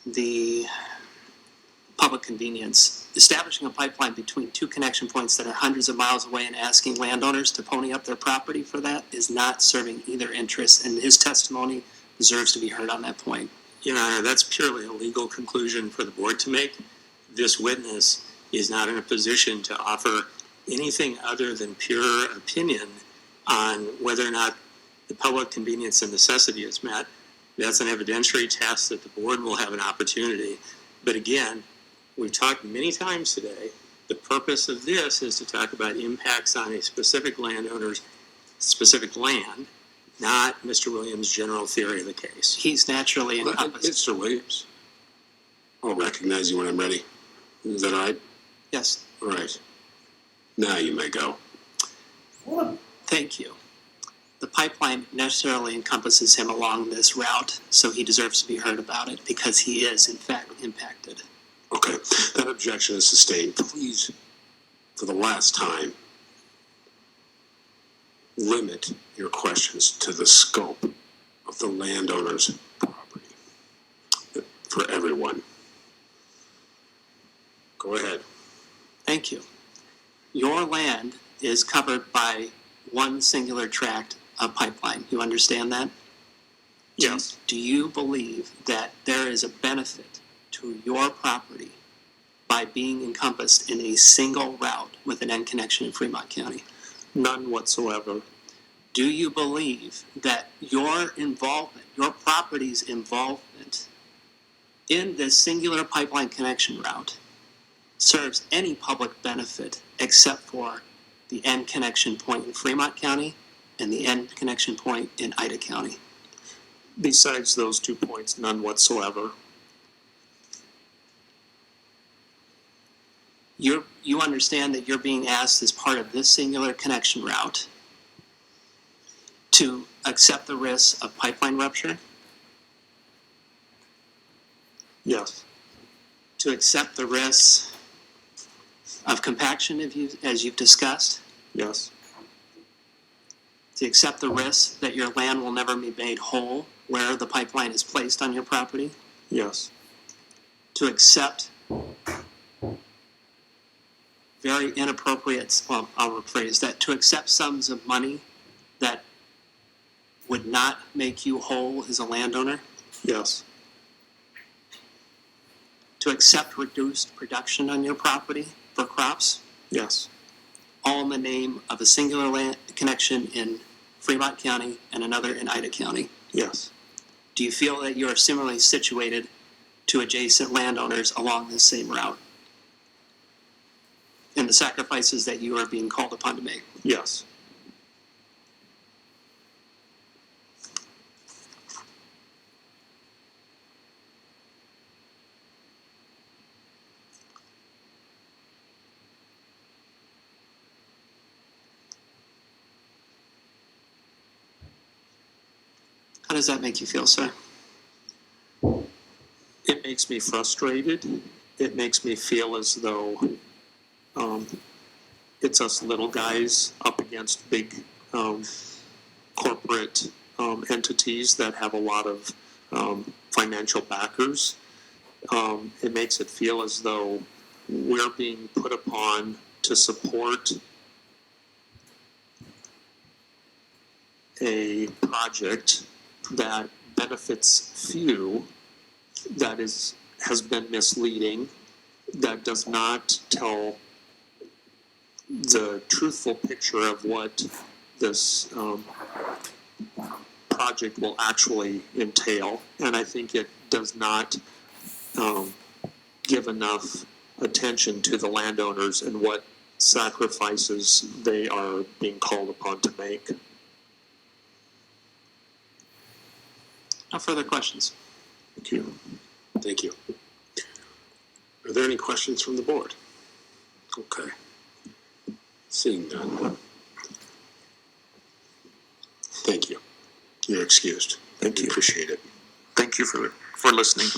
S6: the public convenience. Establishing a pipeline between 2 connection points that are hundreds of miles away and asking landowners to pony up their property for that is not serving either interest, and his testimony deserves to be heard on that point.
S7: Your Honor, that's purely a legal conclusion for the board to make. This witness is not in a position to offer anything other than pure opinion on whether or not the public convenience and necessity is met. That's an evidentiary test that the board will have an opportunity. But again, we've talked many times today, the purpose of this is to talk about impacts on a specific landowner's specific land, not Mr. Williams' general theory of the case.
S6: He's naturally encompassed.
S1: Mr. Williams, I'll recognize you when I'm ready. Is that all right?
S6: Yes.
S1: All right. Now you may go.
S6: Thank you. the pipeline necessarily encompasses him along this route, so he deserves to be heard about it because he is, in fact, impacted.
S1: Okay, that objection is sustained. Please, for the last time, limit your questions to the scope of the landowner's property for everyone. Go ahead.
S6: Thank you. Your land is covered by one singular tract of pipeline. You understand that?
S2: Yes.
S6: Do you believe that there is a benefit to your property by being encompassed in a single route with an end connection in Fremont County?
S2: None whatsoever.
S6: Do you believe that your involvement, your property's involvement in this singular pipeline connection route serves any public benefit except for the end connection point in Fremont County and the end connection point in Ida County?
S2: Besides those 2 points, none whatsoever.
S6: You understand that you're being asked as part of this singular connection route to accept the risks of pipeline rupture,
S2: Yes.
S6: to accept the risks of compaction as you've discussed,
S2: Yes.
S6: to accept the risk that your land will never be made whole where the pipeline is placed on your property,
S2: Yes.
S6: to accept very inappropriate, well, I'll rephrase that, to accept sums of money that would not make you whole as a landowner,
S2: Yes.
S6: to accept reduced production on your property for crops,
S2: Yes.
S6: all in the name of a singular land connection in Fremont County and another in Ida County.
S2: Yes.
S6: Do you feel that you are similarly situated to adjacent landowners along this same route and the sacrifices that you are being called upon to make?
S2: Yes.
S6: How does that make you feel, sir?
S2: It makes me frustrated. It makes me feel as though it's us little guys up against big corporate entities that have a lot of financial backers. It makes it feel as though we're being put upon to support a project that benefits few, that has been misleading, that does not tell the truthful picture of what this project will actually entail. And I think it does not give enough attention to the landowners and what sacrifices they are being called upon to make.
S6: No further questions.
S1: Thank you. Thank you. Are there any questions from the board? Okay. Seeing none. Thank you. You're excused.
S2: Thank you.
S1: Appreciate it.
S2: Thank you for listening.